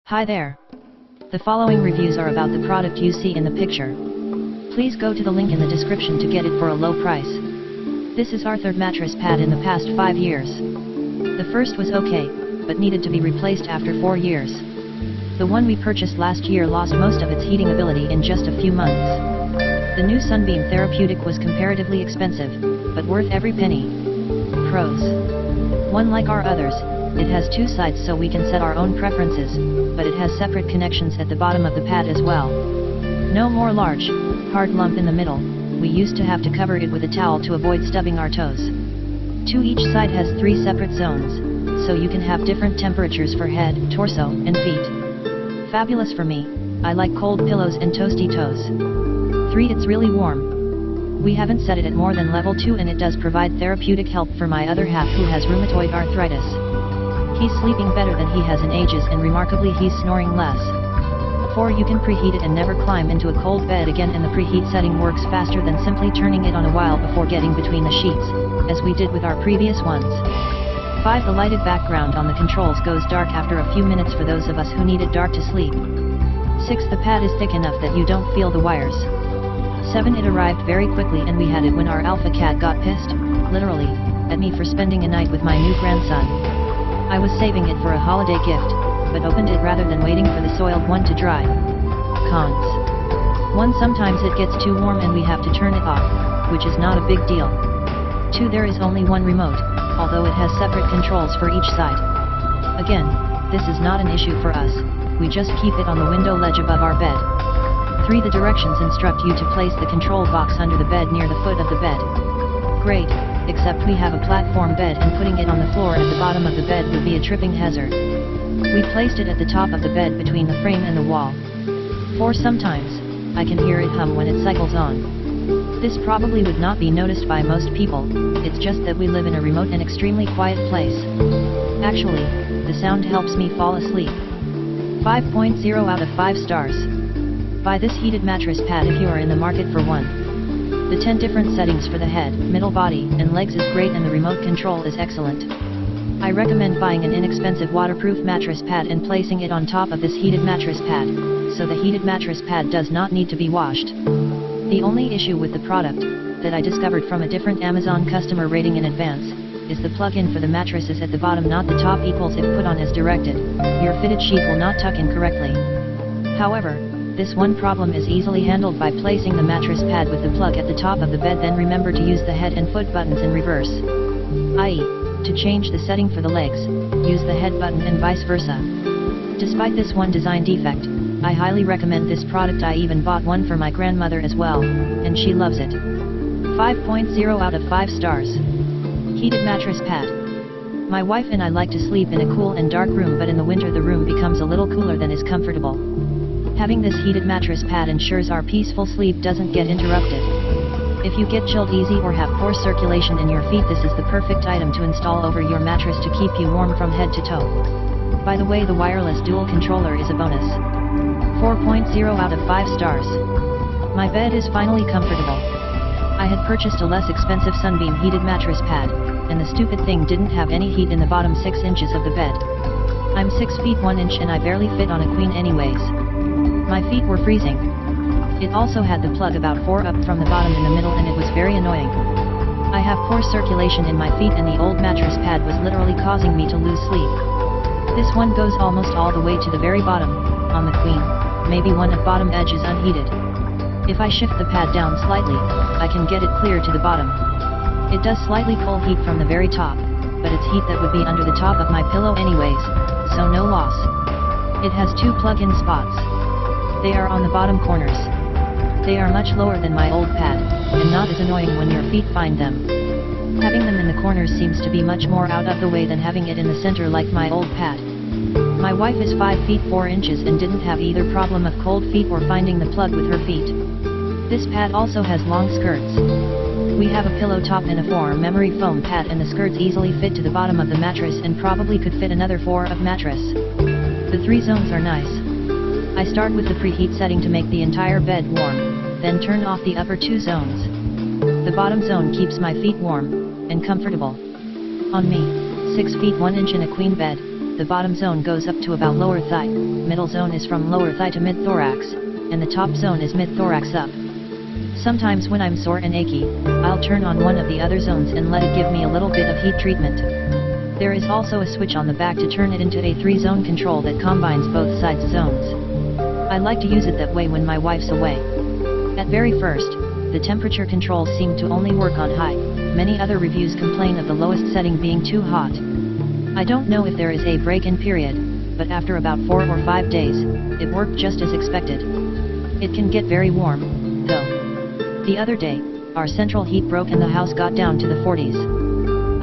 Hi there. The following reviews are about the product you see in the picture. Please go to the link in the description to get it for a low price. This is our third mattress pad in the past 5 years. The first was okay, but needed to be replaced after 4 years. The one we purchased last year lost most of its heating ability in just a few months. The new Sunbeam Therapeutic was comparatively expensive, but worth every penny. Pros. 1. Like our others, it has 2 sides so we can set our own preferences, but it has separate connections at the bottom of the pad as well. No more large, hard lump in the middle. We used to have to cover it with a towel to avoid stubbing our toes. 2. Each side has 3 separate zones, so you can have different temperatures for head, torso, and feet. Fabulous for me. I like cold pillows and toasty toes. 3. It's really warm. We haven't set it at more than level 2 and it does provide therapeutic help for my other half who has rheumatoid arthritis. He's sleeping better than he has in ages and remarkably he's snoring less. 4. You can preheat it and never climb into a cold bed again, and the preheat setting works faster than simply turning it on a while before getting between the sheets, as we did with our previous ones. 5. The lighted background on the controls goes dark after a few minutes for those of us who need it dark to sleep. 6. The pad is thick enough that you don't feel the wires. 7. It arrived very quickly and we had it when our alpha cat got pissed, literally, at me for spending a night with my new grandson. I was saving it for a holiday gift, but opened it rather than waiting for the soiled one to dry. Cons. 1. Sometimes it gets too warm and we have to turn it off, which is not a big deal. 2. There is only one remote, although it has separate controls for each side. Again, this is not an issue for us, we just keep it on the window ledge above our bed. 3. The directions instruct you to place the control box under the bed near the foot of the bed. Great, except we have a platform bed and putting it on the floor at the bottom of the bed would be a tripping hazard. We placed it at the top of the bed between the frame and the wall. 4. Sometimes, I can hear it hum when it cycles on. This probably would not be noticed by most people, it's just that we live in a remote and extremely quiet place. Actually, the sound helps me fall asleep. 5.0 out of 5 stars. Buy this heated mattress pad if you are in the market for one. The 10 different settings for the head, middle body, and legs is great and the remote control is excellent. I recommend buying an inexpensive waterproof mattress pad and placing it on top of this heated mattress pad, so the heated mattress pad does not need to be washed. The only issue with the product, that I discovered from a different Amazon customer rating in advance, is the plug-in for the mattress is at the bottom not the top equals if put on as directed. Your fitted sheet will not tuck in correctly. However, this one problem is easily handled by placing the mattress pad with the plug at the top of the bed, then remember to use the head and foot buttons in reverse. I.e., to change the setting for the legs, use the head button and vice versa. Despite this one design defect, I highly recommend this product. I even bought one for my grandmother as well, and she loves it. 5.0 out of 5 stars. Heated mattress pad. My wife and I like to sleep in a cool and dark room, but in the winter the room becomes a little cooler than is comfortable. Having this heated mattress pad ensures our peaceful sleep doesn't get interrupted. If you get chilled easy or have poor circulation in your feet, this is the perfect item to install over your mattress to keep you warm from head to toe. By the way, the wireless dual controller is a bonus. 4.0 out of 5 stars. My bed is finally comfortable. I had purchased a less expensive Sunbeam heated mattress pad, and the stupid thing didn't have any heat in the bottom 6 inches of the bed. I'm 6 feet 1 inch and I barely fit on a queen anyways. My feet were freezing. It also had the plug about 4 up from the bottom in the middle and it was very annoying. I have poor circulation in my feet and the old mattress pad was literally causing me to lose sleep. This one goes almost all the way to the very bottom, on the queen, maybe one of bottom edge is unheated. If I shift the pad down slightly, I can get it clear to the bottom. It does slightly pull heat from the very top, but it's heat that would be under the top of my pillow anyways, so no loss. It has 2 plug-in spots. They are on the bottom corners. They are much lower than my old pad, and not as annoying when your feet find them. Having them in the corners seems to be much more out of the way than having it in the center like my old pad. My wife is 5 feet 4 inches and didn't have either problem of cold feet or finding the plug with her feet. This pad also has long skirts. We have a pillow top and a 4 memory foam pad, and the skirts easily fit to the bottom of the mattress and probably could fit another 4 of mattress. The 3 zones are nice. I start with the preheat setting to make the entire bed warm, then turn off the upper 2 zones. The bottom zone keeps my feet warm and comfortable. On me, 6 feet 1 inch in a queen bed, The bottom zone goes up to about lower thigh, middle zone is from lower thigh to mid-thorax, and the top zone is mid-thorax up. Sometimes when I'm sore and achy, I'll turn on one of the other zones and let it give me a little bit of heat treatment. There is also a switch on the back to turn it into a 3-zone control that combines both sides zones. I like to use it that way when my wife's away. At very first, the temperature controls seem to only work on high. Many other reviews complain of the lowest setting being too hot. I don't know if there is a break-in period, but after about 4 or 5 days, it worked just as expected. It can get very warm, though. The other day, our central heat broke and the house got down to the 40s.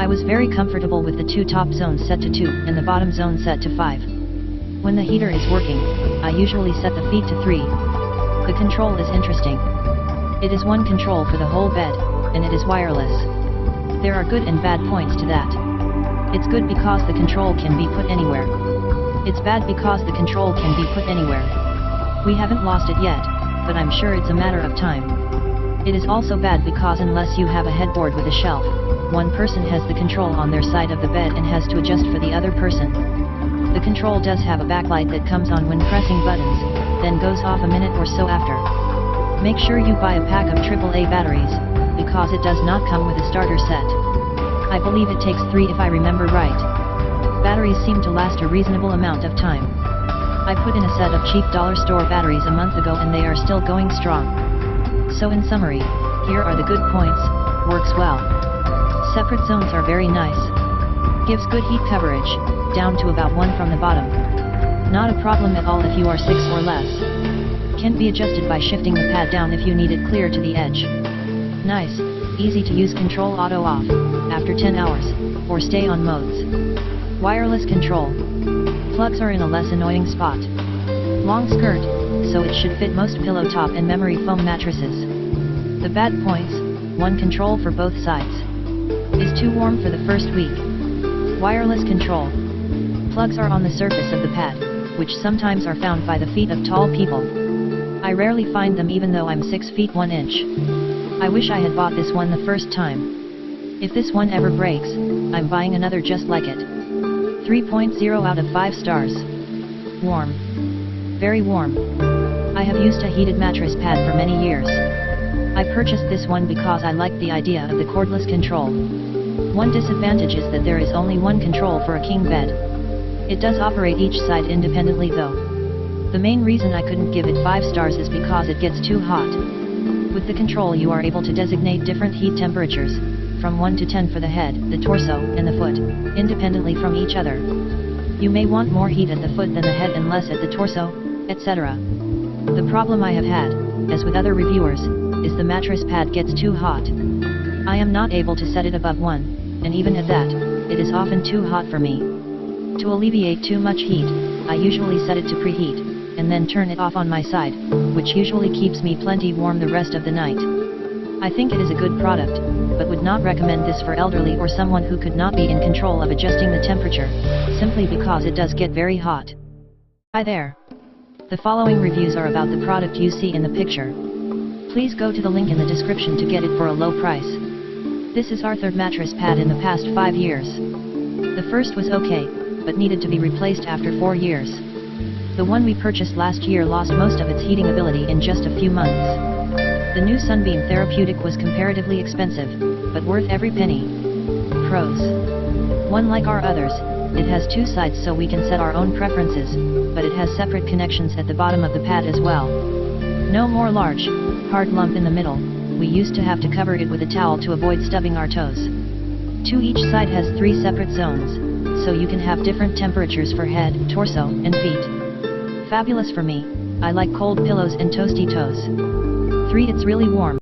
I was very comfortable with the 2 top zones set to 2 and the bottom zone set to 5. When the heater is working, I usually set the feet to 3. The control is interesting. It is one control for the whole bed, and it is wireless. There are good and bad points to that. It's good because the control can be put anywhere. It's bad because the control can be put anywhere. We haven't lost it yet, but I'm sure it's a matter of time. It is also bad because unless you have a headboard with a shelf, one person has the control on their side of the bed and has to adjust for the other person. The control does have a backlight that comes on when pressing buttons, then goes off a minute or so after. Make sure you buy a pack of AAA batteries, because it does not come with a starter set. I believe it takes 3 if I remember right. Batteries seem to last a reasonable amount of time. I put in a set of cheap dollar store batteries a month ago and they are still going strong. So in summary, here are the good points: works well. Separate zones are very nice. Gives good heat coverage, down to about 1 from the bottom. Not a problem at all if you are 6 or less. Can be adjusted by shifting the pad down if you need it clear to the edge. Nice, easy to use control auto off, after 10 hours, or stay on modes. Wireless control. Plugs are in a less annoying spot. Long skirt, so it should fit most pillow top and memory foam mattresses. The bad points: 1 control for both sides. Is too warm for the first week. Wireless control. Plugs are on the surface of the pad, which sometimes are found by the feet of tall people. I rarely find them even though I'm 6 feet 1 inch. I wish I had bought this one the first time. If this one ever breaks, I'm buying another just like it. 3.0 out of 5 stars. Warm. Very warm. I have used a heated mattress pad for many years. I purchased this one because I liked the idea of the cordless control. One disadvantage is that there is only 1 control for a king bed. It does operate each side independently though. The main reason I couldn't give it 5 stars is because it gets too hot. With the control you are able to designate different heat temperatures, from 1 to 10 for the head, the torso, and the foot, independently from each other. You may want more heat at the foot than the head and less at the torso, etc. The problem I have had, as with other reviewers, is the mattress pad gets too hot. I am not able to set it above 1, and even at that, it is often too hot for me. To alleviate too much heat, I usually set it to preheat, and then turn it off on my side, which usually keeps me plenty warm the rest of the night. I think it is a good product, but would not recommend this for elderly or someone who could not be in control of adjusting the temperature, simply because it does get very hot. Hi there. The following reviews are about the product you see in the picture. Please go to the link in the description to get it for a low price. This is our 3rd mattress pad in the past 5 years. The first was okay, but needed to be replaced after 4 years. The one we purchased last year lost most of its heating ability in just a few months. The new Sunbeam Therapeutic was comparatively expensive, but worth every penny. Pros. 1. Like our others, it has 2 sides so we can set our own preferences, but it has separate connections at the bottom of the pad as well. No more large, hard lump in the middle. We used to have to cover it with a towel to avoid stubbing our toes. 2. Each side has 3 separate zones, so you can have different temperatures for head, torso, and feet. Fabulous for me. I like cold pillows and toasty toes. 3. It's really warm.